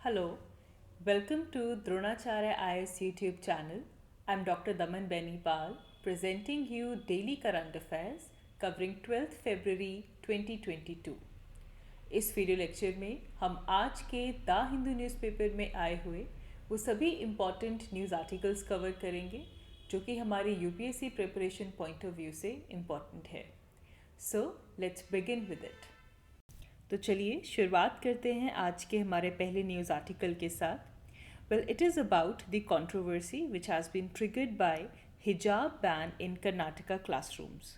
Hello, welcome to Dronacharya IS YouTube channel. I'm Dr. Daman Benipal presenting you daily current affairs covering 12th February 2022. इस video lecture में हम आज के the Hindu newspaper में आए हुए वो सभी इम्पॉर्टेंट न्यूज़ आर्टिकल्स कवर करेंगे जो कि हमारे UPSC preparation point of view से इम्पॉर्टेंट है. So let's begin with it. तो चलिए शुरुआत करते हैं आज के हमारे पहले न्यूज़ आर्टिकल के साथ. Well, it is about the controversy which has been triggered by hijab ban in Karnataka classrooms.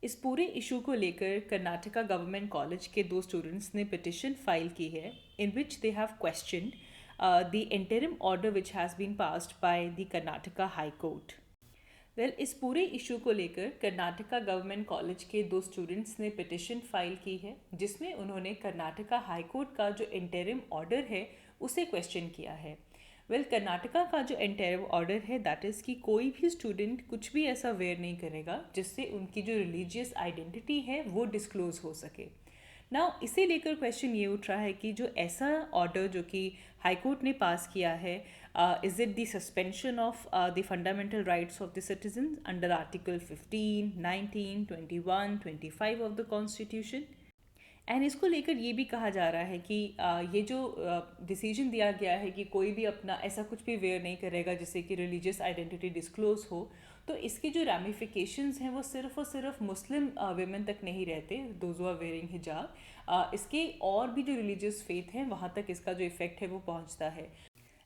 इस पूरे इशू को लेकर कर्नाटका गवर्नमेंट कॉलेज के दो स्टूडेंट्स ने पिटिशन फाइल की है in which they have questioned the interim order which has been passed by the Karnataka high court. Well, इस पूरे इशू को लेकर कर्नाटका गवर्नमेंट कॉलेज के दो स्टूडेंट्स ने पिटिशन फाइल की है जिसमें उन्होंने कर्नाटका हाई कोर्ट का जो इंटरिम ऑर्डर है उसे क्वेश्चन किया है. वेल, कर्नाटका का जो इंटरिम ऑर्डर है दैट इज़ कि कोई भी स्टूडेंट कुछ भी ऐसा वेयर नहीं करेगा जिससे उनकी जो रिलीजियस आइडेंटिटी है वो डिस्क्लोज हो सके. नाउ इसे लेकर क्वेश्चन ये उठ रहा है कि जो ऐसा ऑर्डर जो कि हाई कोर्ट ने पास किया है, is it the suspension of the fundamental rights of the citizen under article 15, 19, 21, 25 of the constitution. And इसको लेकर ये भी कहा जा रहा है कि ये जो डिसीजन दिया गया है कि कोई भी अपना ऐसा कुछ भी वेयर नहीं करेगा जिससे कि रिलीजियस आइडेंटिटी डिस्क्लोज हो, तो इसके जो रैमिफिकेशंस हैं वो सिर्फ और सिर्फ मुस्लिम वेमेन तक नहीं रहते, दोज हू आर वेयरिंग हिजाब. इसके और भी जो रिलीजियस फेथ हैं वहाँ तक इसका जो इफेक्ट है वो पहुँचता है.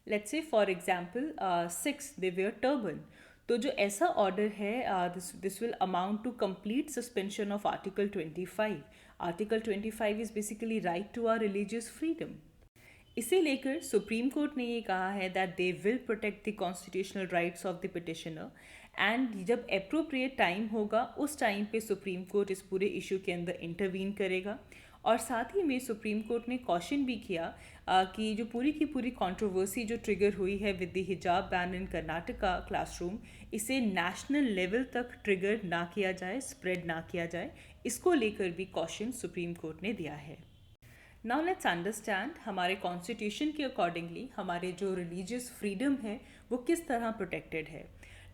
Let's say for example Sikhs they wear turban. तो जो ऐसा ऑर्डर है this will amount to complete suspension of article 25. Article 25 is basically right to our religious freedom. इसे लेकर सुप्रीम कोर्ट ने ये कहा है that they will protect the constitutional rights of the petitioner and जब अप्रोप्रिएट टाइम होगा उस time पे सुप्रीम कोर्ट इस पूरे इशू के अंदर इंटरवीन करेगा. और साथ ही में सुप्रीम कोर्ट ने कॉशन भी किया कि जो पूरी की पूरी कंट्रोवर्सी जो ट्रिगर हुई है विद द हिजाब बैन इन कर्नाटका क्लासरूम, इसे नेशनल लेवल तक ट्रिगर ना किया जाए, स्प्रेड ना किया जाए. इसको लेकर भी कॉशन सुप्रीम कोर्ट ने दिया है. नाउ लेट्स अंडरस्टैंड हमारे कॉन्स्टिट्यूशन के अकॉर्डिंगली हमारे जो रिलीजियस फ्रीडम है वो किस तरह प्रोटेक्टेड है.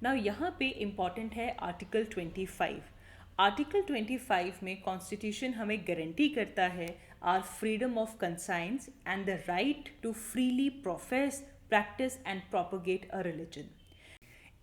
नाउ यहाँ पे इम्पॉर्टेंट है आर्टिकल 25. आर्टिकल 25 में कॉन्स्टिट्यूशन हमें गारंटी करता है our freedom of conscience and the right to freely profess, practice and propagate a religion.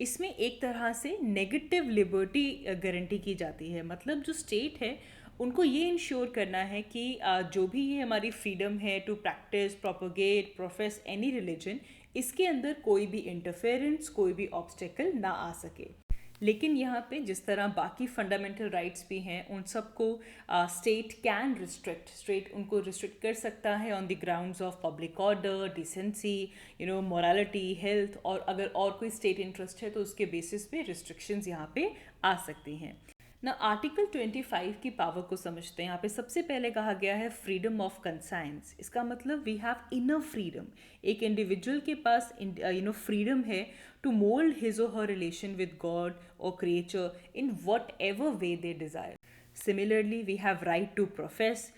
इसमें एक तरह से नेगेटिव लिबर्टी गारंटी की जाती है. मतलब जो स्टेट है उनको ये इंश्योर करना है कि जो भी ये हमारी फ्रीडम है to practice, propagate, profess any religion, इसके अंदर कोई भी इंटरफेरेंस, कोई भी ऑब्स्टेकल ना आ सके. लेकिन यहाँ पे जिस तरह बाकी फंडामेंटल राइट्स भी हैं उन सबको स्टेट कैन रिस्ट्रिक्ट, स्टेट उनको रिस्ट्रिक्ट कर सकता है on the grounds of public order, decency, morality, health, और अगर और कोई स्टेट इंटरेस्ट है तो उसके बेसिस पे रिस्ट्रिक्शंस यहाँ पे आ सकती हैं. ना आर्टिकल 25 की पावर को समझते हैं. यहाँ पे सबसे पहले कहा गया है फ्रीडम ऑफ कंसाइंस. इसका मतलब वी हैव इनफ फ्रीडम. एक इंडिविजुअल के पास फ्रीडम है to mould his or her relation with God or creature in whatever way they desire. Similarly we have right to profess.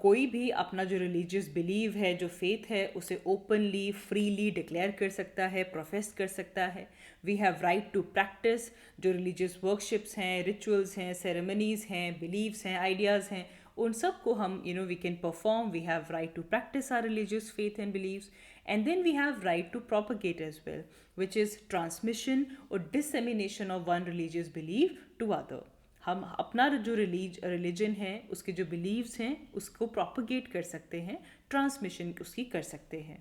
कोई भी अपना जो रिलीजियस बिलीव है, जो फेथ है, उसे ओपनली, फ्रीली डिक्लेयर कर सकता है, प्रोफेस कर सकता है. We have right to practice. जो रिलीजियस वर्कशिप्स हैं, रिचुअल्स हैं, सेरेमनीज़ हैं, बिलीव्स हैं, आइडियाज़ हैं, उन सब को हम we can perform. We have right to practice or religious faith and beliefs. And then we have right to propagate as well, which is transmission और dissemination of one religious belief to other. हम अपना जो religion है, उसके जो beliefs हैं, उसको propagate कर सकते हैं, ट्रांसमिशन उसकी कर सकते हैं.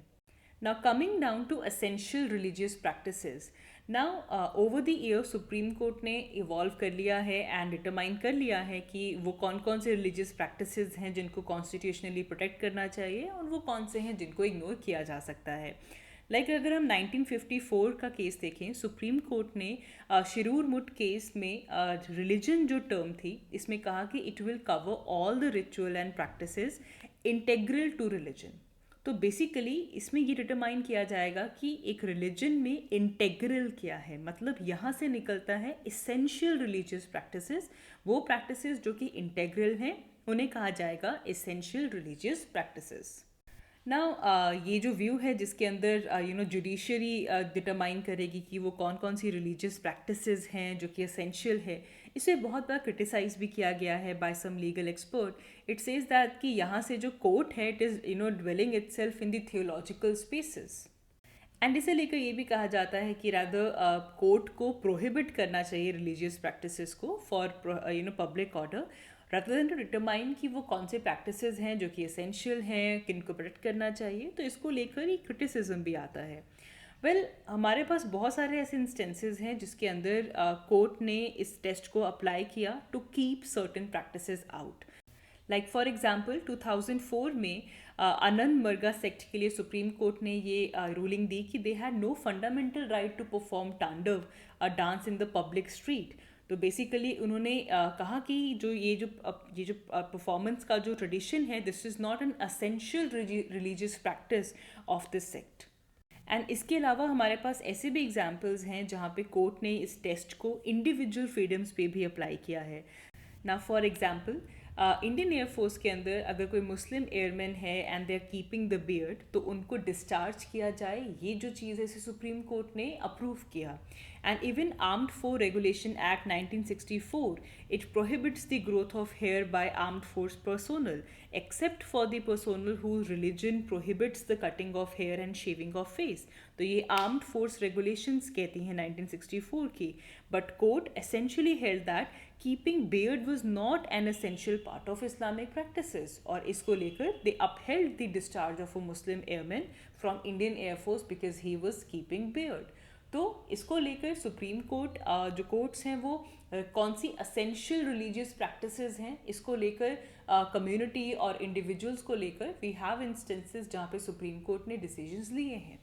Now coming down to essential religious practices. Now over the year supreme court ने इवॉल्व कर लिया है एंड डिटरमाइन कर लिया है कि वो कौन कौन से रिलीजियस प्रैक्टिसेस हैं जिनको कॉन्स्टिट्यूशनली प्रोटेक्ट करना चाहिए और वो कौन से हैं जिनको इग्नोर किया जा सकता है. अगर हम 1954 का केस देखें, सुप्रीम कोर्ट ने शिरूर मुट केस में रिलीजन जो टर्म थी इसमें कहा कि it will cover all the ritual and practices integral to religion. तो बेसिकली इसमें ये डिटरमाइन किया जाएगा कि एक रिलीजन में इंटेग्रल क्या है. मतलब यहाँ से निकलता है एसेंशियल रिलीजियस प्रैक्टिसेस. वो प्रैक्टिसेस जो कि इंटेग्रल हैं उन्हें कहा जाएगा एसेंशियल रिलीजियस प्रैक्टिसेस. ना ये जो व्यू है जिसके अंदर जुडिशरी डिटरमाइन करेगी कि वो कौन कौन सी रिलीजियस प्रैक्टिसेस हैं जो कि एसेंशियल है, इसे बहुत बार क्रिटिसाइज भी किया गया है by some legal expert. It says that कि यहाँ से जो कोर्ट है it is dwelling itself in the theological spaces. And इसे लेकर ये भी कहा जाता है कि रादर कोर्ट को प्रोहिबिट करना चाहिए रिलीजियस प्रैक्टिसेस को for public order, rather than to determine कि वो कौन से प्रैक्टिसेस हैं जो कि एसेंशियल हैं, किन को प्रोटेक्ट करना चाहिए। तो इसको लेकर ही क्रिटिसिज्म भी आता है। हमारे पास बहुत सारे ऐसे इंस्टेंसेस हैं जिसके अंदर कोर्ट ने इस टेस्ट को अप्लाई किया to keep certain practices out. Like for example 2004 में आनंद मर्गा सेक्ट के लिए सुप्रीम कोर्ट ने ये रूलिंग दी कि they had no fundamental right to perform Tandav, a dance in the public street. तो बेसिकली उन्होंने कहा कि ये जो परफॉर्मेंस का जो ट्रेडिशन है, this is not an essential religious practice of this sect. And इसके अलावा हमारे पास ऐसे भी एग्जाम्पल्स हैं जहाँ पे कोर्ट ने इस टेस्ट को इंडिविजुअल फ्रीडम्स पे भी अप्लाई किया है। ना फॉर एग्जाम्पल इंडियन एयरफोर्स के अंदर अगर कोई मुस्लिम एयरमैन है and they are keeping the beard, तो उनको डिस्चार्ज किया जाए, ये जो चीज़ है इसे सुप्रीम कोर्ट ने अप्रूव किया। And even armed force regulation act 1964 it prohibits the growth of hair by armed force personnel except for the personnel whose religion prohibits the cutting of hair and shaving of face। तो ये armed force regulations कहती हैं 1964 की। But court essentially held that keeping beard was not an essential part of Islamic practices, और इसको लेकर they upheld the discharge of a Muslim airman from Indian air force because he was keeping beard. तो इसको लेकर supreme court जो courts हैं वो कौन सी असेंशियल रिलीजियस प्रैक्टिसेस हैं, इसको लेकर कम्युनिटी और इंडिविजुअल्स को लेकर वी हैव इंस्टेंसेस जहाँ पे सुप्रीम कोर्ट ने डिसीजंस लिए हैं।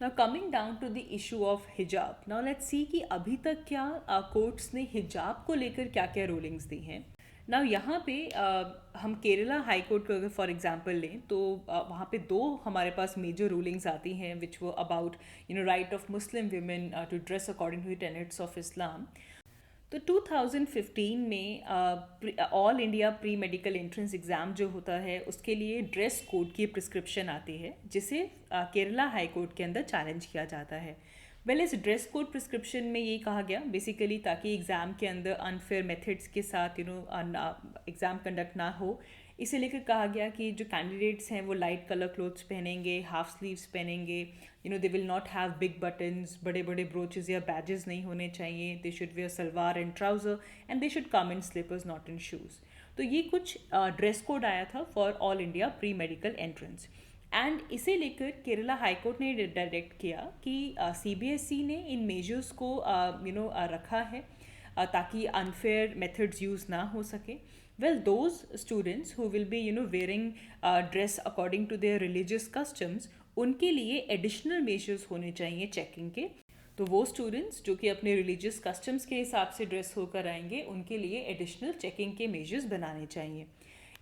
Now coming down to the issue of hijab, now let's see कि अभी तक क्या कोर्ट्स ने हिजाब को लेकर क्या क्या रूलिंग्स दी हैं। नाउ यहाँ पे हम केरला हाई कोर्ट को अगर फॉर एग्जांपल लें तो वहाँ पे दो हमारे पास मेजर रूलिंग्स आती हैं विच वो about right of Muslim women to dress according to the tenets of Islam. तो 2015 में all India pre medical entrance exam जो होता है उसके लिए ड्रेस कोड की प्रिस्क्रिप्शन आती है जिसे केरला हाई कोर्ट के अंदर चैलेंज किया जाता है। इस ड्रेस कोड प्रिस्क्रिप्शन में ये कहा गया बेसिकली ताकि एग्ज़ाम के अंदर अनफेयर मेथड्स के साथ एग्ज़ाम कंडक्ट ना हो, इसे लेकर कहा गया कि जो कैंडिडेट्स हैं वो लाइट कलर क्लोथ्स पहनेंगे, हाफ स्लीव्स पहनेंगे, they will not have big buttons, बड़े बड़े ब्रोचेस या बैजेस नहीं होने चाहिए, they should wear salwar and trouser and they should come in slippers not in shoes. तो ये कुछ ड्रेस कोड आया था for all India pre medical entrance. And इसे लेकर केरला हाई कोर्ट ने डायरेक्ट किया कि CBSE ने इन मेजर्स को रखा है ताकि अनफेयर मेथड्स यूज़ ना हो सके। those students who will be wearing dress according to their religious customs, उनके लिए एडिशनल मेजर्स होने चाहिए चेकिंग के। तो वो स्टूडेंट्स जो कि अपने रिलीजियस कस्टम्स के हिसाब से ड्रेस होकर आएंगे उनके लिए एडिशनल चेकिंग के मेजर्स बनाने चाहिए।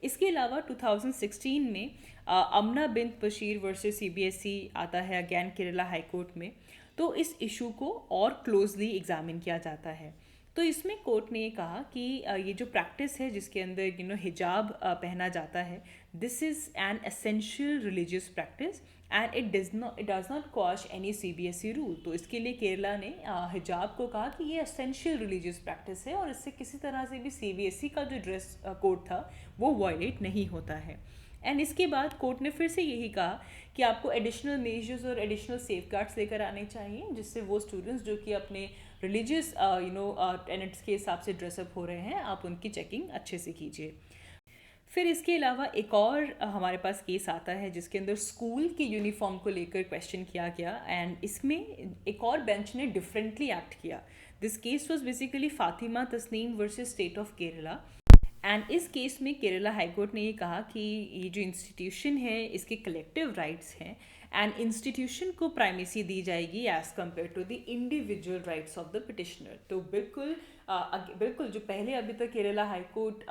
इसके अलावा 2016 में अमना बिन बशीर वर्सेस CBSE आता है अगैन केरला हाई कोर्ट में। तो इस इशू को और क्लोजली एग्जामिन किया जाता है। तो इसमें कोर्ट ने ये कहा कि ये जो प्रैक्टिस है जिसके अंदर हिजाब पहना जाता है, this is an essential religious practice and it does not quash any CBSE rule. तो इसके लिए केरला ने हिजाब को कहा कि ये एसेंशियल रिलीजियस प्रैक्टिस है और इससे किसी तरह से भी CBSE का जो ड्रेस कोड था वो वायलेट नहीं होता है। एंड इसके बाद कोर्ट ने फिर से यही कहा कि आपको एडिशनल मेजर्स और एडिशनल सेफगार्ड्स लेकर आने चाहिए जिससे वो स्टूडेंट्स जो कि अपने रिलीजियस टेनेट्स के हिसाब से ड्रेसअप हो रहे हैं आप उनकी चेकिंग अच्छे से कीजिए। फिर इसके अलावा एक और हमारे पास केस आता है जिसके अंदर स्कूल की यूनिफॉर्म को लेकर क्वेश्चन किया गया एंड इसमें एक और बेंच ने डिफरेंटली एक्ट किया। This case was basically Fatima Tasneem versus state of Kerala. And इस केस में केरला हाई कोर्ट ने ये कहा कि ये जो इंस्टीट्यूशन है इसके कलेक्टिव राइट्स हैं एंड इंस्टीट्यूशन को प्राइमेसी दी जाएगी as compared to the individual rights of the petitioner. तो बिल्कुल जो पहले अभी तक Kerala high court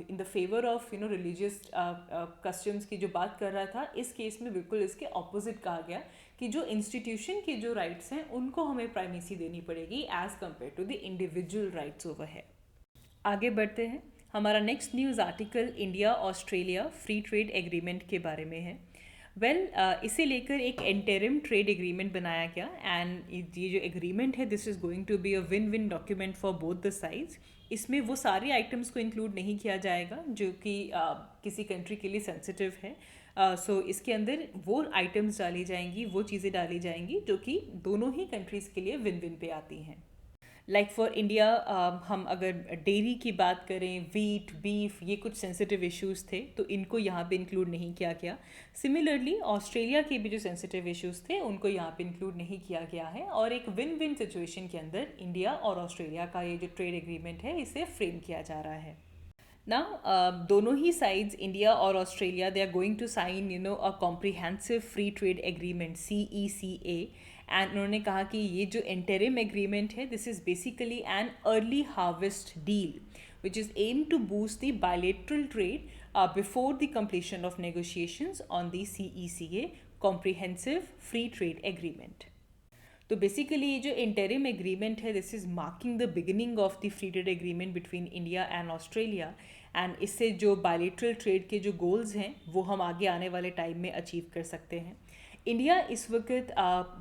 in the favour of religious customs की जो बात कर रहा था, इस केस में बिल्कुल इसके ऑपोजिट कहा गया कि जो इंस्टीट्यूशन के जो राइट्स हैं उनको हमें प्राइमेसी देनी पड़ेगी as compared to the individual rights over है। आगे बढ़ते हैं। हमारा next news article India Australia free trade agreement के बारे में है। इसे लेकर एक इंटरिम ट्रेड एग्रीमेंट बनाया गया एंड ये जो एग्रीमेंट है this is going to be a win win document for both the sides. इसमें वो सारे आइटम्स को इंक्लूड नहीं किया जाएगा जो कि किसी कंट्री के लिए सेंसिटिव है। सो इसके अंदर वो आइटम्स डाली जाएंगी, वो चीज़ें डाली जाएंगी जो कि दोनों ही कंट्रीज़ के लिए विन विन पे आती हैं। लाइक फॉर इंडिया हम अगर डेयरी की बात करें, वीट, बीफ, ये कुछ सेंसिटिव इश्यूज थे तो इनको यहाँ पे इंक्लूड नहीं किया गया। सिमिलरली ऑस्ट्रेलिया के भी जो सेंसिटिव इश्यूज थे उनको यहाँ पे इंक्लूड नहीं किया गया है और एक विन विन सिचुएशन के अंदर इंडिया और ऑस्ट्रेलिया का ये जो ट्रेड एग्रीमेंट है इसे फ्रेम किया जा रहा है। Now, दोनों ही sides, India और Australia, they are going to sign, a comprehensive free trade agreement, CECA, and उन्होंने कहा कि ये जो interim agreement है, this is basically an early harvest deal, which is aimed to boost the bilateral trade before the completion of negotiations on the CECA, Comprehensive Free Trade Agreement. तो basically ये जो interim agreement है this is marking the beginning of the free trade agreement between India and Australia and इससे जो bilateral trade के जो goals हैं वो हम आगे आने वाले टाइम में अचीव कर सकते हैं। इंडिया इस वक्त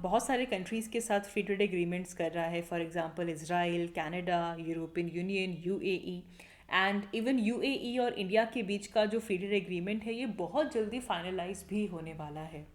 बहुत सारे कंट्रीज़ के साथ फ्री ट्रेड एग्रीमेंट्स कर रहा है, for example Israel, Canada, European union, UAE and even UAE और इंडिया के बीच का जो फ्री ट्रेड एग्रीमेंट है ये बहुत जल्दी फाइनलाइज भी होने वाला है।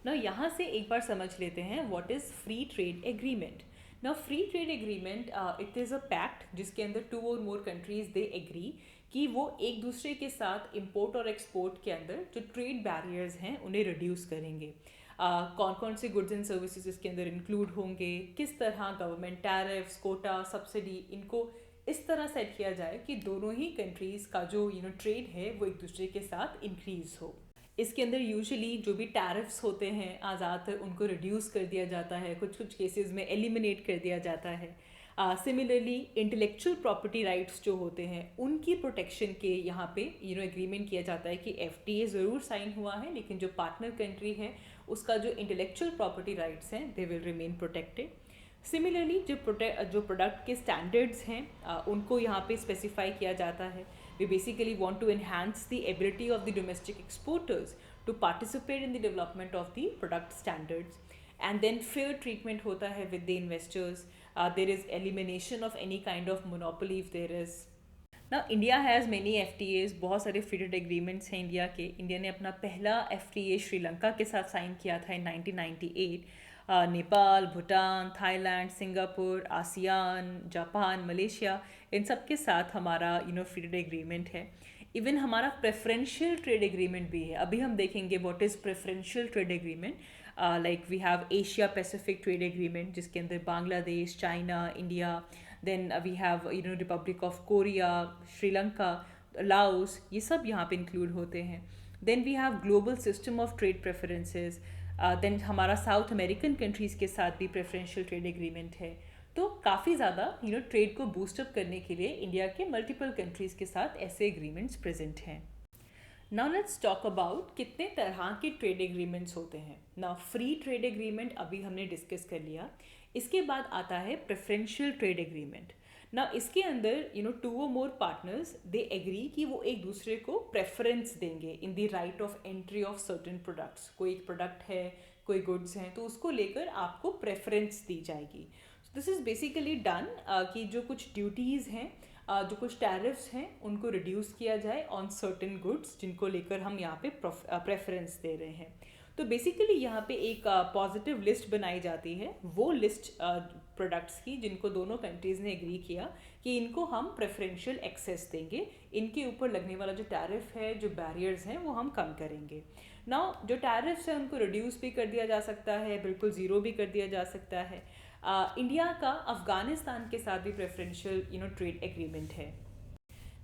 ना यहाँ से एक बार समझ लेते हैं what is free trade agreement. ना free trade agreement it is a pact जिसके अंदर 2 और मोर कंट्रीज दे एग्री कि वो एक दूसरे के साथ इंपोर्ट और एक्सपोर्ट के अंदर जो ट्रेड बैरियर्स हैं उन्हें रिड्यूस करेंगे। कौन कौन से गुड्स एंड सर्विसेज इसके अंदर इंक्लूड होंगे, किस तरह गवर्नमेंट टैरिफ्स, कोटा, सब्सिडी, इनको इस तरह सेट किया जाए कि दोनों ही कंट्रीज़ का जो ट्रेड है वो एक दूसरे के साथ इंक्रीज़ हो। इसके अंदर यूजुअली जो भी टैरिफ्स होते हैं ज़्यादातर उनको रिड्यूस कर दिया जाता है, कुछ कुछ केसेस में एलिमिनेट कर दिया जाता है। सिमिलरली इंटेलेक्चुअल प्रॉपर्टी राइट्स जो होते हैं उनकी प्रोटेक्शन के यहाँ पे एग्रीमेंट किया जाता है कि एफटीए ज़रूर साइन हुआ है लेकिन जो पार्टनर कंट्री है उसका जो इंटेलेक्चुअल प्रॉपर्टी राइट्स हैं they will remain protected. Similarly जो प्रोडक्ट के स्टैंडर्ड्स हैं उनको यहाँ पे स्पेसिफाई किया जाता है। We basically want to enhance the ability of the domestic exporters to participate in the development of the product standards. And then fair treatment hota hai with the investors. There is elimination of any kind of monopoly if there is. Now India has many FTAs, बहुत सारे free trade agreements हैं India के। India ने अपना पहला FTA Sri Lanka के साथ sign किया था in 1998। Nepal, Bhutan, Thailand, Singapore, ASEAN, Japan, Malaysia, इन सब के साथ हमारा फ्री ट्रेड एग्रीमेंट है। इवन हमारा प्रेफरेंशियल ट्रेड एग्रीमेंट भी है। अभी हम देखेंगे what is preferential trade agreement. Like we have Asia Pacific trade agreement जिसके अंदर Bangladesh, China, India, then we have Republic of Korea, Sri Lanka, Laos, ये सब यहाँ पे इंक्लूड होते हैं। Then we have global system of trade preferences. Then हमारा south American countries के साथ भी प्रेफरेंशियल ट्रेड एग्रीमेंट है। तो काफ़ी ज़्यादा ट्रेड को बूस्टअप करने के लिए इंडिया के मल्टीपल कंट्रीज़ के साथ ऐसे एग्रीमेंट्स प्रेजेंट हैं। नाउ लेट्स टॉक अबाउट कितने तरह के ट्रेड एग्रीमेंट्स होते हैं। नाउ फ्री ट्रेड एग्रीमेंट अभी हमने डिस्कस कर लिया। इसके बाद आता है प्रेफरेंशियल ट्रेड एग्रीमेंट। ना इसके अंदर 2 और मोर पार्टनर्स दे एग्री कि वो एक दूसरे को प्रेफरेंस देंगे in the right of entry of certain products. कोई एक प्रोडक्ट है, कोई गुड्स हैं तो उसको लेकर आपको प्रेफरेंस दी जाएगी। दिस इज़ बेसिकली डन कि जो कुछ ड्यूटीज़ हैं, जो कुछ टैरिफ्स हैं उनको रिड्यूस किया जाए ऑन सर्टेन गुड्स जिनको लेकर हम यहाँ पे प्रेफरेंस दे रहे हैं। तो बेसिकली यहाँ पे एक पॉजिटिव लिस्ट बनाई जाती है, वो लिस्ट प्रोडक्ट्स की जिनको दोनों कंट्रीज़ ने एग्री किया कि इनको हम प्रेफरेंशियल एक्सेस देंगे, इनके ऊपर लगने वाला जो टैरिफ है, जो बैरियर्स हैं वो हम कम करेंगे। नाउ जो टैरिफ्स हैं उनको रिड्यूस भी कर दिया जा सकता है, बिल्कुल ज़ीरो भी कर दिया जा सकता है। इंडिया का अफ़गानिस्तान के साथ भी प्रेफरेंशियल ट्रेड एग्रीमेंट है।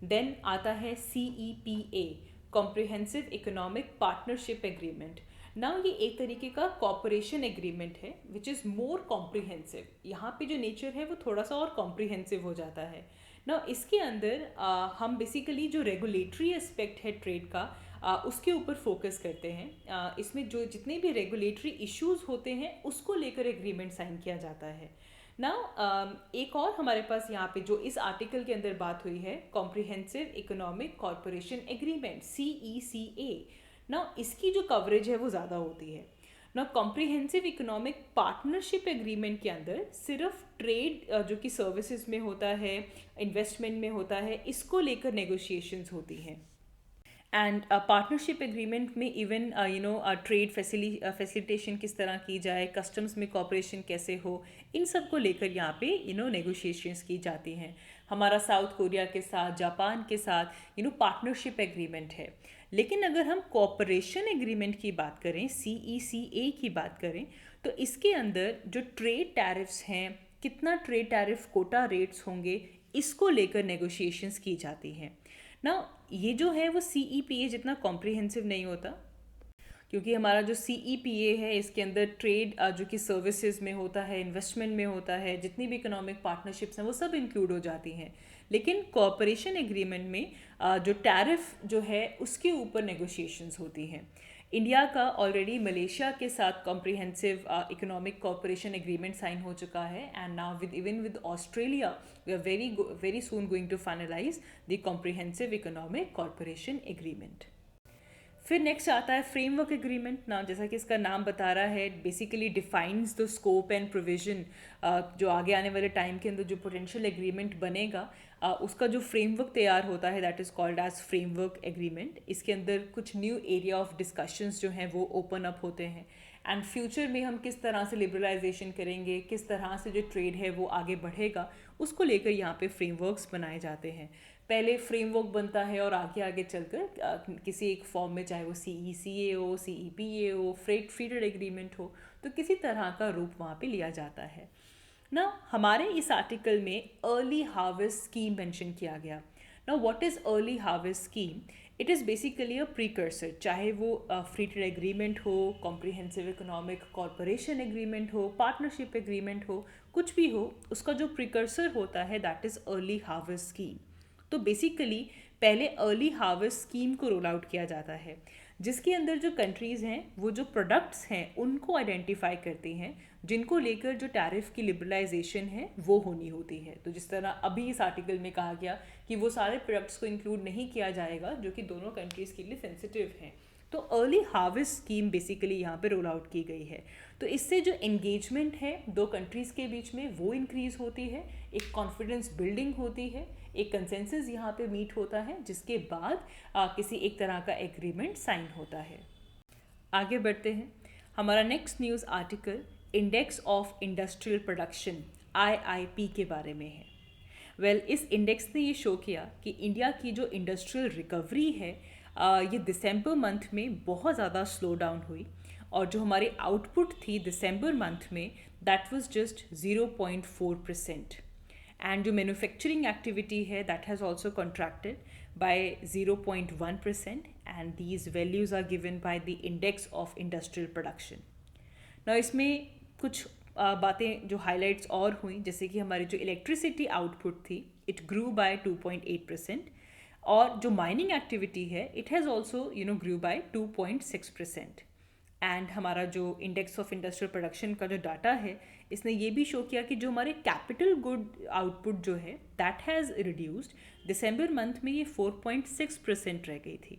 देन आता है CEPA, comprehensive economic partnership agreement. Now ये एक तरीके का कॉपरेशन एग्रीमेंट है विच इज़ मोर कॉम्प्रिहेंसिव। यहाँ पे जो नेचर है वो थोड़ा सा और कॉम्प्रिहेंसिव हो जाता है। नाउ इसके अंदर हम बेसिकली जो रेगुलेटरी एस्पेक्ट है ट्रेड का उसके ऊपर फोकस करते हैं। इसमें जो जितने भी रेगुलेटरी इश्यूज होते हैं उसको लेकर एग्रीमेंट साइन किया जाता है। नाउ एक और हमारे पास यहाँ पे जो इस आर्टिकल के अंदर बात हुई है, comprehensive economic corporation agreement, CECA। ना इसकी जो कवरेज है वो ज़्यादा होती है ना। कॉम्प्रिहेंसिव इकोनॉमिक पार्टनरशिप एग्रीमेंट के अंदर सिर्फ ट्रेड जो कि सर्विसेज में होता है, इन्वेस्टमेंट में होता है, इसको लेकर नेगोशिएशंस होती हैं। एंड पार्टनरशिप एग्रीमेंट में इवन ट्रेड फैसिलिटेशन किस तरह की जाए, कस्टम्स में कॉपरेशन कैसे हो, इन सब को लेकर यहाँ पे नेगोशिएशंस की जाती हैं। हमारा साउथ कोरिया के साथ, जापान के साथ पार्टनरशिप एग्रीमेंट है। लेकिन अगर हम कॉपरेशन एग्रीमेंट की बात करें, CECA की बात करें, तो इसके अंदर जो ट्रेड टैरिफ्स हैं, कितना ट्रेड टैरिफ कोटा रेट्स होंगे, इसको लेकर नेगोशिएशंस की जाती हैं ना। ये जो है वो CEPA जितना कॉम्प्रिहेंसिव नहीं होता, क्योंकि हमारा जो CEPA है इसके अंदर ट्रेड जो कि सर्विसेज में होता है, इन्वेस्टमेंट में होता है, जितनी भी इकोनॉमिक पार्टनरशिप्स हैं वो सब इंक्लूड हो जाती हैं। लेकिन कॉपरेशन एग्रीमेंट में जो टैरिफ जो है उसके ऊपर नेगोशिएशंस होती हैं। इंडिया का ऑलरेडी मलेशिया के साथ comprehensive economic cooperation agreement sign हो चुका है, and now with Australia we are very soon going to finalise the comprehensive economic corporation agreement. फिर नेक्स्ट आता है फ्रेमवर्क एग्रीमेंट ना। जैसा कि इसका नाम बता रहा है, basically defines the scope and provision, जो आगे आने वाले टाइम के अंदर जो पोटेंशियल एग्रीमेंट बनेगा उसका जो फ्रेमवर्क तैयार होता है, that is called as framework agreement. इसके अंदर कुछ न्यू एरिया ऑफ डिस्कशंस जो हैं वो ओपन अप होते हैं, एंड फ्यूचर में हम किस तरह से लिबरलाइजेशन करेंगे, किस तरह से जो ट्रेड है वो आगे बढ़ेगा, उसको लेकर यहाँ पे फ्रेमवर्क्स बनाए जाते हैं। पहले फ्रेमवर्क बनता है और आगे आगे चलकर किसी एक फॉर्म में, चाहे वो CECA हो, CEPA हो, फ्री ट्रेड एग्रीमेंट हो, तो किसी तरह का रूप वहाँ पे लिया जाता है ना। हमारे इस आर्टिकल में अर्ली हार्वेस्ट स्कीम मेंशन किया गया। ना what is early harvest scheme? It is basically a precursor, चाहे वो फ्री ट्रेड एग्रीमेंट हो, कॉम्प्रिहेंसिव इकोनॉमिक कॉरपोरेशन एग्रीमेंट हो, पार्टनरशिप एग्रीमेंट हो, कुछ भी हो, उसका जो प्रीकर्सर होता है that is early harvest scheme. तो बेसिकली पहले अर्ली हार्वेस्ट स्कीम को रोल आउट किया जाता है, जिसके अंदर जो कंट्रीज़ हैं वो जो प्रोडक्ट्स हैं उनको आइडेंटिफाई करती हैं, जिनको लेकर जो टैरिफ की लिबरलाइजेशन है वो होनी होती है। तो जिस तरह अभी इस आर्टिकल में कहा गया कि वो सारे प्रोडक्ट्स को इंक्लूड नहीं किया जाएगा जो कि दोनों कंट्रीज़ के लिए सेंसिटिव हैं, तो अर्ली हार्वेस्ट स्कीम बेसिकली यहाँ पे रोल आउट की गई है। तो इससे जो एंगेजमेंट है दो कंट्रीज़ के बीच में वो इंक्रीज़ होती है, एक कॉन्फिडेंस बिल्डिंग होती है, एक कंसेंसस यहाँ पे मीट होता है, जिसके बाद किसी एक तरह का एग्रीमेंट साइन होता है। आगे बढ़ते हैं। हमारा next news article index of industrial production IIP के बारे में है। इस इंडेक्स ने ये शो किया कि इंडिया की जो इंडस्ट्रियल रिकवरी है ये दिसंबर मंथ में बहुत ज़्यादा स्लो डाउन हुई, और जो हमारी आउटपुट थी दिसंबर मंथ में दैट वाज जस्ट 0.4%, एंड जो मैन्युफैक्चरिंग एक्टिविटी है that has also contracted by 0.1%, and these values are given by the index of industrial production. ना इसमें कुछ बातें जो हाइलाइट्स और हुई, जैसे कि हमारी जो इलेक्ट्रिसिटी आउटपुट थी इट ग्रू बाय 2.8%, और जो माइनिंग एक्टिविटी है it has also grew by 2.6%। And हमारा जो इंडेक्स ऑफ इंडस्ट्रियल प्रोडक्शन का जो डाटा है इसने ये भी शो किया कि जो हमारे कैपिटल गुड आउटपुट जो है that has reduced. December month में ये 4.6% रह गई थी,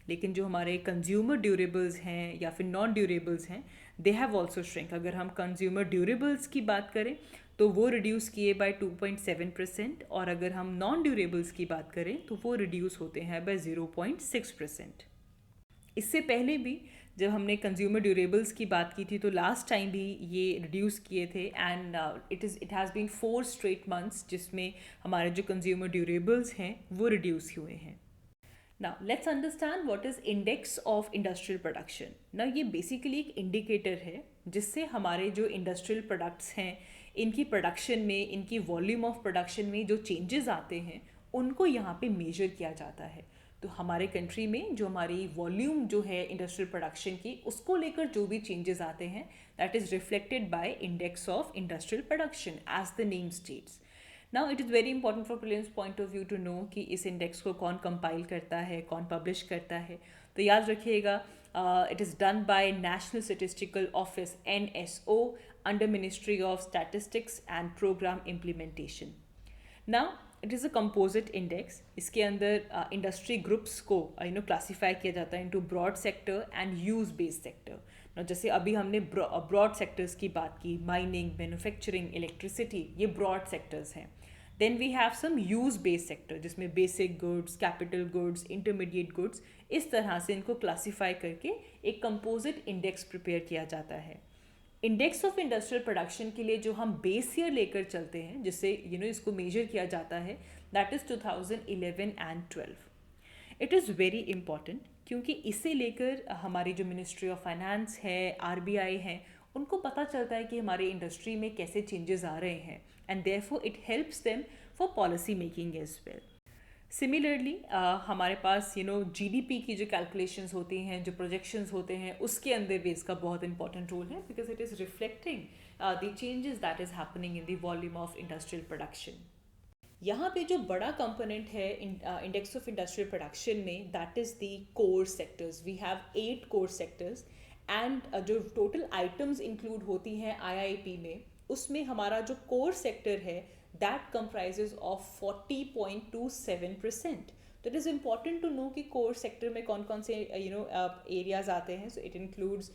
लेकिन जो हमारे कंज्यूमर ड्यूरेबल्स हैं या फिर नॉन ड्यूरेबल्स हैं दे हैव ऑल्सो श्रिंक। अगर हम कंज्यूमर ड्यूरेबल्स की बात करें तो वो रिड्यूस किए बाय 2.7%, और अगर हम नॉन ड्यूरेबल्स की बात करें तो वो रिड्यूस होते हैं बाय 0.6%। इससे पहले भी जब हमने कंज्यूमर ड्यूरेबल्स की बात की थी तो लास्ट टाइम भी ये रिड्यूस किए थे, and it has been 4 straight months जिसमें हमारे जो कंज्यूमर ड्यूरेबल्स हैं वो रिड्यूस हुए हैं। Now let's understand what is index of industrial production. ना ये बेसिकली एक इंडिकेटर है जिससे हमारे जो इंडस्ट्रियल प्रोडक्ट्स हैं इनकी प्रोडक्शन में, इनकी वॉल्यूम ऑफ प्रोडक्शन में जो चेंजेस आते हैं उनको यहाँ पे मेजर किया जाता है। तो हमारे कंट्री में जो हमारी वॉल्यूम जो है इंडस्ट्रियल प्रोडक्शन की उसको लेकर जो भी चेंजेस आते हैं that is reflected by index of industrial production as the name states. Now it is very important for prelims point of view to know कि इस इंडेक्स को कौन कंपाइल करता है, कौन पब्लिश करता है। तो याद रखिएगा it is done by national statistical office NSO under ministry of statistics and programme implementation. Now it is a composite index. इसके अंदर इंडस्ट्री ग्रुप्स को क्लासीफाई किया जाता है into broad sector and use based sector. जैसे अभी हमने broad sectors की बात की, माइनिंग, मैन्युफैक्चरिंग, इलेक्ट्रिसिटी, ये ब्रॉड सेक्टर्स हैं. Then we have some use based sector जिसमें basic goods, capital goods, intermediate goods, इस तरह से इनको क्लासीफाई करके एक कंपोजिट इंडेक्स प्रिपेयर किया जाता है. इंडेक्स ऑफ इंडस्ट्रियल प्रोडक्शन के लिए जो हम बेस ईयर लेकर चलते हैं, जिससे इसको मेजर किया जाता है, that is 2011 and 12. It is very important क्योंकि इसे लेकर हमारी जो मिनिस्ट्री ऑफ फाइनेंस है, आरबीआई है, उनको पता चलता है कि हमारे इंडस्ट्री में कैसे चेंजेस आ रहे हैं, and therefore it helps them for policy making as well. Similarly हमारे पास जीडीपी की जो कैलकुलेशंस होती हैं, जो प्रोजेक्शंस होते हैं, उसके अंदर भी इसका बहुत इंपॉर्टेंट रोल है, because it is reflecting the changes that is happening in the volume of industrial production. यहाँ पे जो बड़ा कंपोनेंट है इंडेक्स ऑफ इंडस्ट्रियल प्रोडक्शन में, that is the core sectors. We have 8 core sectors, and जो total items include होती हैं IIP में, उसमें हमारा जो कोर सेक्टर है that comprises of 40.27%. तो it is important to know कि कोर सेक्टर में कौन कौन से एरियाज आते हैं. So it includes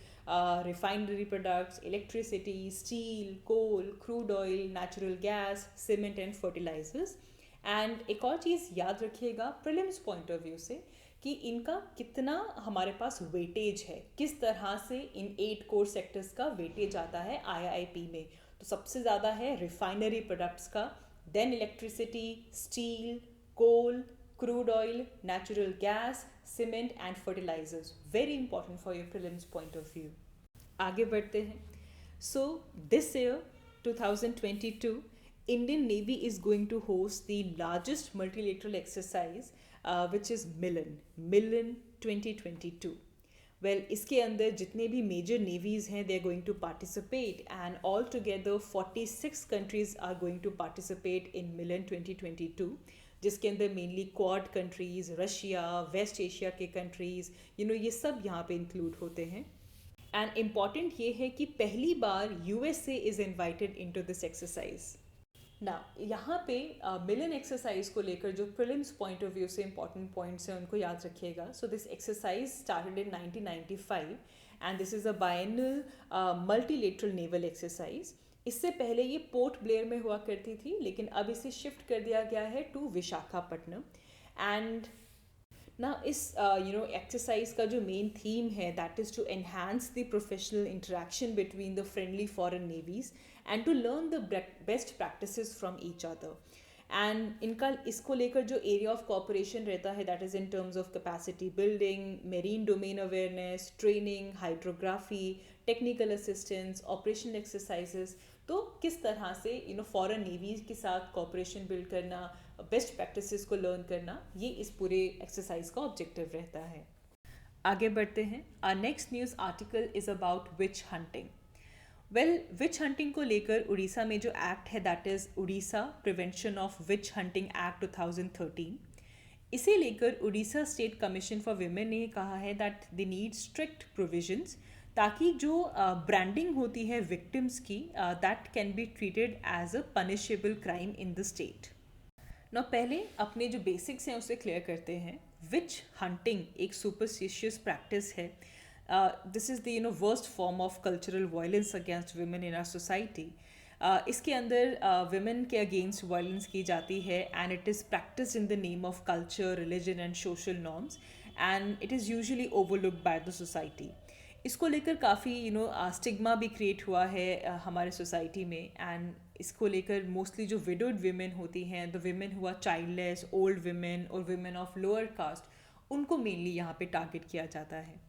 refinery products, electricity, steel, coal, crude oil, natural gas, cement and fertilisers. And एक और चीज़ याद रखिएगा प्रीलिम्स पॉइंट ऑफ व्यू से, कि इनका कितना हमारे पास वेटेज है, किस तरह से इन 8 कोर सेक्टर्स का वेटेज आता है आईआईपी में. तो सबसे ज़्यादा है रिफाइनरी प्रोडक्ट्स का, then electricity, steel, coal, crude oil, natural gas, cement and fertilizers. Very important for your prelims point of view. आगे बढ़ते हैं. So this year 2022 Indian Navy is going to host the largest multilateral exercise, which is Milan 2022. Well, इसके अंदर जितने भी major navies हैं, they are going to participate, and altogether 46 countries are going to participate in Milan 2022, जिसके अंदर mainly Quad countries, Russia, west Asia के countries, ये सब यहाँ पे इंक्लूड होते हैं. एंड इम्पॉर्टेंट ये है कि पहली बार USA is invited into this exercise. ना यहाँ पे मिलन एक्सरसाइज को लेकर जो प्रीलिम्स पॉइंट ऑफ व्यू से इंपॉर्टेंट पॉइंट्स हैं उनको याद रखिएगा. So this exercise started in 1995 and this is a biennial multilateral naval exercise. इससे पहले ये पोर्ट ब्लेयर में हुआ करती थी, लेकिन अब इसे शिफ्ट कर दिया गया है टू विशाखापट्टनम. एंड ना इस एक्सरसाइज का जो मेन थीम है, that is to enhance the professional interaction between the friendly foreign navies and to learn the best practices from each other. And इनका इसको लेकर जो area of cooperation रहता है, that is in terms of capacity building, marine domain awareness, training, hydrography, technical assistance, operational exercises. तो किस तरह से foreign navies के साथ cooperation build करना, best practices को learn करना, ये इस पूरे exercise का objective रहता है. आगे बढ़ते हैं. Our next news article is about witch hunting. Well, witch hunting को लेकर उड़ीसा में जो एक्ट है, that is Orissa prevention of witch hunting act 2013. इसे लेकर Orissa state commission for women ने कहा है that they need strict provisions, ताकि जो ब्रांडिंग होती है विक्टिम्स की, that can be treated as a punishable crime in the state. ना पहले अपने जो बेसिक्स हैं उसे क्लियर करते हैं. विच हंटिंग एक सुपरस्टिशियस प्रैक्टिस है. This is the worst form of cultural violence against women in our society. इसके अंदर women के against violence की जाती है, and it is practiced in the name of culture, religion and social norms, and it is usually overlooked by the society. इसको लेकर काफ़ी stigma भी क्रिएट हुआ है हमारे सोसाइटी में. एंड इसको लेकर मोस्टली जो विडोड वीमेन होती हैं, द वीमेन हुआ चाइल्डलेस, ओल्ड वीमेन और वीमेन ऑफ लोअर कास्ट, उनको मेनली यहाँ पे टारगेट किया जाता है.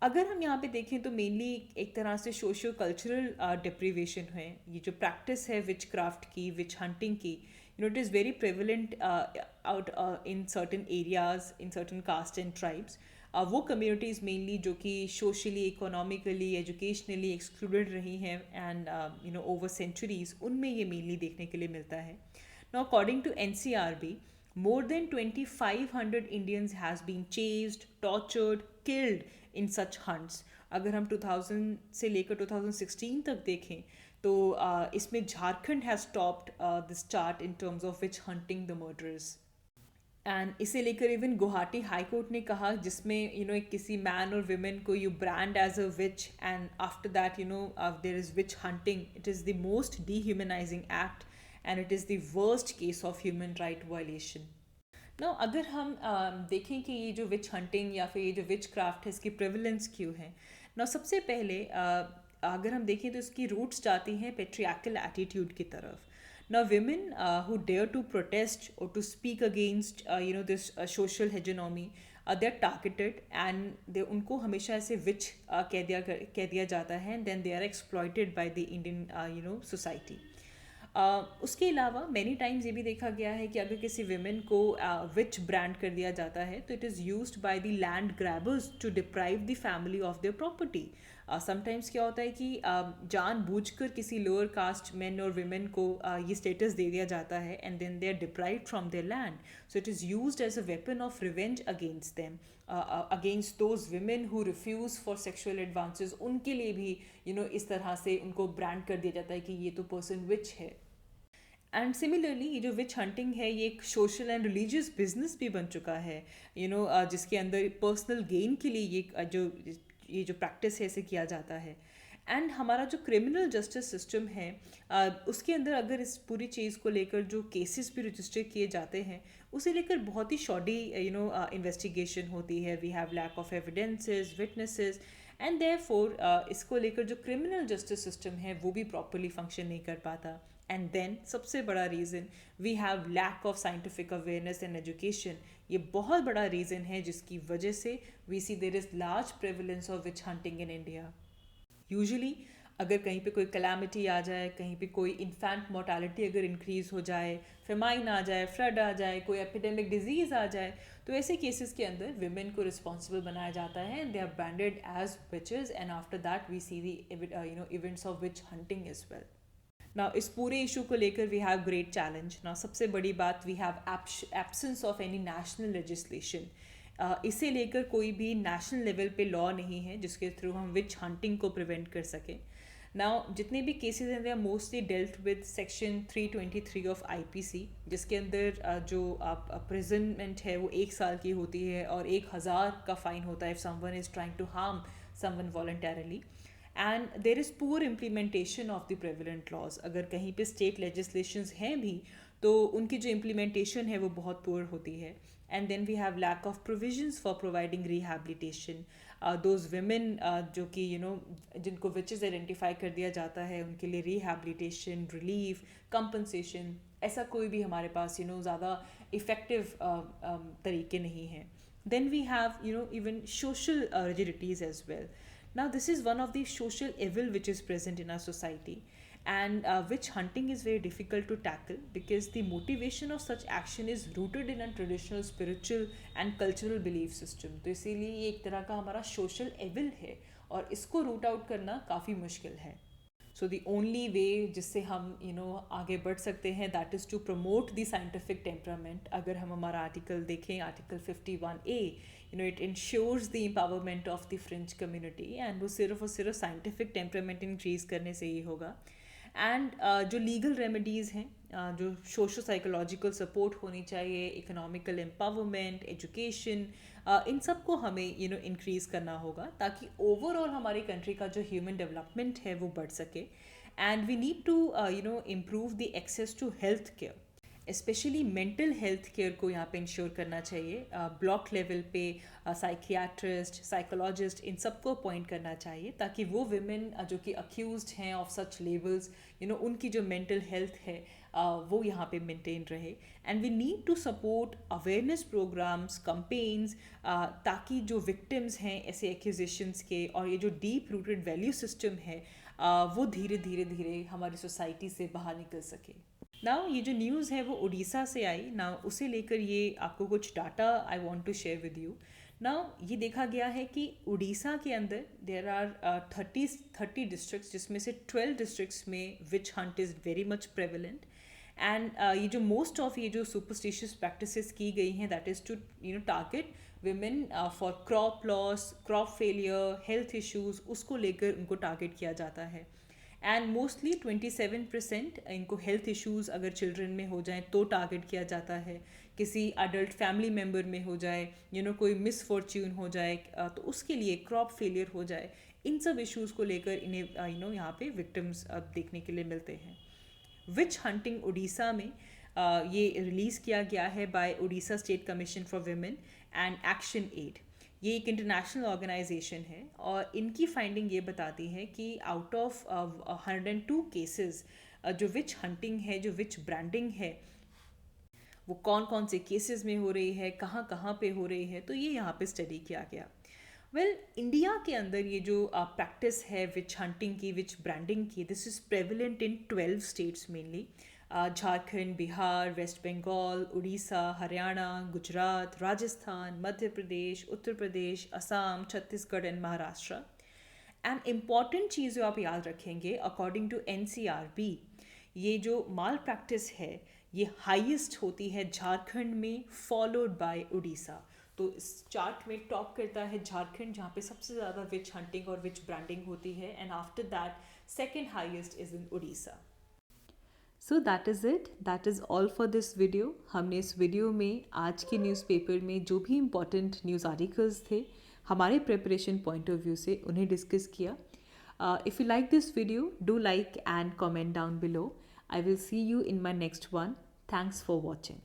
अगर हम यहाँ पे देखें तो मेनली एक तरह से सोशियो कल्चरल डिप्रीवेशन है. ये जो प्रैक्टिस है विच क्राफ्ट की, विच हंटिंग की, it is very prevalent out in certain areas, in certain caste and tribes. वो कम्युनिटीज़ मेनली जो कि सोशली, इकोनॉमिकली, एजुकेशनली एक्सक्लूडेड रही हैं एंड ओवर सेंचुरीज़, उनमें ये मेनली देखने के लिए मिलता है. Now according to NCRB, more than 2,500 Indians has been chased, tortured, killed in such hunts अगर हम 2000 से लेकर 2016 तक देखें तो इसमें Jharkhand has topped this chart in terms of witch hunting the murderers. And इसे लेकर इवन गुवाहाटी हाई कोर्ट ने कहा, जिसमें एक किसी मैन और विमेन को you brand as a witch and after that there is witch hunting, it is the most dehumanising act and it is the worst case of human right violation. ना अगर हम देखें कि ये जो विच हंटिंग या फिर ये जो विच क्राफ्ट है इसकी प्रेवलेंस क्यों है ना, सबसे पहले अगर हम देखें तो इसकी रूट्स जाती हैं पेट्रियार्कल एटीट्यूड की तरफ। Now, women who dare to protest or to speak against, this social hegemony, they're targeted and उनको हमेशा ऐसे witch कह दिया जाता है, and then they are exploited by the Indian, society. उसके अलावा मैनी टाइम्स ये भी देखा गया है कि अगर किसी विमेन को विच ब्रांड कर दिया जाता है तो it is used by the land grabbers to deprive the family of their property. Sometimes क्या होता है कि जानबूझकर किसी लोअर कास्ट मेन और विमेन को ये स्टेटस दे दिया जाता है and then they are deprived from their land, so it is used as a weapon of revenge against them, against those women who refuse for sexual advances. उनके लिए भी इस तरह से उनको ब्रांड कर दिया जाता है कि ये तो पर्सन विच है। एंड सिमिलरली ये जो विच हंटिंग है ये एक सोशल एंड रिलीजियस बिजनेस भी बन चुका है, जिसके अंदर पर्सनल गेन के लिए ये जो प्रैक्टिस है इसे किया जाता है। एंड हमारा जो क्रिमिनल जस्टिस सिस्टम है उसके अंदर अगर इस पूरी चीज़ को लेकर जो केसेस भी रजिस्टर किए जाते हैं उसे लेकर बहुत ही शॉर्टी इन्वेस्टिगेशन होती है। We have lack of evidences, witnesses, and therefore इसको लेकर जो क्रिमिनल जस्टिस सिस्टम है वो भी प्रॉपरली फंक्शन नहीं कर पाता। एंड देन सबसे बड़ा reason we have lack of scientific awareness and education. ये बहुत बड़ा रीज़न है जिसकी वजह से we see there is large prevalence of witch hunting in India. Usually अगर कहीं पे कोई कलामिटी आ जाए, कहीं पे कोई इन्फेंट मोर्टालिटी अगर इंक्रीज़ हो जाए, फेमाइन आ जाए, फ्लड आ जाए, कोई एपिडेमिक डिजीज़ आ जाए, तो ऐसे केसेस के अंदर विमेन को रिस्पॉन्सिबल बनाया जाता है and they are branded as witches and after that we see the events of witch hunting as well. ना इस पूरे इशू को लेकर वी हैव ग्रेट चैलेंज। ना सबसे बड़ी बात we have absence of any national legislation. इसे लेकर कोई भी नेशनल लेवल पे लॉ नहीं है जिसके थ्रू हम विच हंटिंग को प्रिवेंट कर सकें। नाउ जितने भी केसेस हैं they are mostly dealt with section 323 of IPC, जिसके अंदर जो प्रिजनमेंट है वो 1 साल की होती है और 1000 का फाइन होता है if someone is trying to harm someone voluntarily. And there is poor implementation of the prevalent laws. अगर कहीं पे स्टेट लेजिस्लेशंस हैं भी तो उनकी जो इम्प्लीमेंटेशन है वो बहुत पुअर होती है। And then we have lack of provisions for providing rehabilitation. Those women जो कि जिनको विचेस आइडेंटिफाई कर दिया जाता है उनके लिए रिहैबिलिटेशन, रिलीफ, कंपनसेशन, ऐसा कोई भी हमारे पास ज़्यादा इफ़ेक्टिव तरीके नहीं हैं। Then we have even social rigidities as well. Now, this is one of the social evil which is present in our society, and which hunting is very difficult to tackle because the motivation of such action is rooted in a traditional spiritual and cultural belief system. तो इसीलिए ये एक तरह का हमारा social evil है और इसको root out करना काफ़ी मुश्किल है। सो द ओनली वे जिससे हम आगे बढ़ सकते हैं that is to promote the scientific temperament. अगर हम हमारा आर्टिकल देखें, article 51A, it ensures the empowerment of the French community and वो सिर्फ और सिर्फ साइंटिफिक टेम्परामेंट इंक्रीज़ करने से ही होगा। एंड जो लीगल रेमेडीज़ हैं, जो सोशो साइकोलॉजिकल सपोर्ट होनी चाहिए, इकोनॉमिकल एम्पावरमेंट, एजुकेशन, इन सब को हमें इंक्रीज़ करना होगा ताकि ओवरऑल हमारी कंट्री का जो ह्यूमन डेवलपमेंट है वो बढ़ सके। And we need to improve the access to health care, specially mental health care को यहाँ पे इंश्योर करना चाहिए। ब्लॉक लेवल पे साइकियाट्रिस्ट, साइकोलॉजिस्ट, इन सबको अपॉइंट करना चाहिए ताकि वो विमेन जो कि अक्यूज्ड हैं ऑफ सच लेबल्स, उनकी जो मेंटल हेल्थ है वो यहाँ पे मेंटेन रहे। And we need to support awareness programmes, campaigns, ताकि जो विक्टिम्स हैं ऐसे एक्यूजेशंस के और ये जो डीप रूटेड वैल्यू सिस्टम है वो धीरे धीरे धीरे हमारी सोसाइटी से बाहर निकल सके। नाउ ये जो न्यूज़ है वो उड़ीसा से आई। नाउ उसे लेकर ये आपको कुछ data I want to share with you. Now ये देखा गया है कि उड़ीसा के अंदर देयर आर 30 डिस्ट्रिक्ट्स, जिसमें से 12 डिस्ट्रिक्ट्स में witch hunt is very much prevalent. And ये जो मोस्ट ऑफ ये जो सुपरस्टिशियस प्रैक्टिसेस की गई हैं that is to target women for crop loss, crop failure, health issues, उसको लेकर उनको टारगेट किया जाता है। एंड मोस्टली 27% इनको हेल्थ इश्यूज़ अगर चिल्ड्रन में हो जाए तो टारगेट किया जाता है। किसी अडल्ट फैमिली मेम्बर में हो जाए, कोई मिसफॉर्च्यून हो जाए, तो उसके लिए क्रॉप फेलियर हो जाए, इन सब इश्यूज़ को लेकर इन्हें यहाँ पे विक्टिम्स देखने के लिए मिलते हैं। विच हंटिंग उड़ीसा में ये रिलीज़ किया गया है by Orissa state commission for women and ActionAid. ये एक इंटरनेशनल ऑर्गेनाइजेशन है और इनकी फाइंडिंग ये बताती है कि आउट ऑफ 102 केसेस जो विच हंटिंग है, जो विच ब्रांडिंग है, वो कौन कौन से केसेस में हो रही है, कहाँ कहाँ पे हो रही है, तो ये यहाँ पे स्टडी किया गया। इंडिया के अंदर ये जो प्रैक्टिस है विच हंटिंग की, विच ब्रांडिंग की, this is prevalent in 12 states mainly. Jharkhand, Bihar, West Bengal, Orissa, Haryana, Gujarat, Rajasthan, Madhya Pradesh, Uttar Pradesh, Assam, Chhattisgarh and Maharashtra. And important चीज़ जो आप याद रखेंगे, अकॉर्डिंग टू NCRB, ये जो माल प्रैक्टिस है ये हाईएस्ट होती है झारखंड में, फॉलोड बाय उड़ीसा। तो इस चार्ट में टॉप करता है झारखंड, जहाँ पे सबसे ज़्यादा विच हंटिंग और विच ब्रांडिंग होती है, and after that second highest is in Orissa. So that is it, that is all for this video. हमने इस वीडियो में आज के न्यूज़पेपर में जो भी इम्पोर्टेंट न्यूज़ आर्टिकल्स थे हमारे प्रिपरेशन पॉइंट ऑफ व्यू से, उन्हें डिस्कस किया। If you like this video, do like and comment down below. I will see you in my next one. Thanks for watching.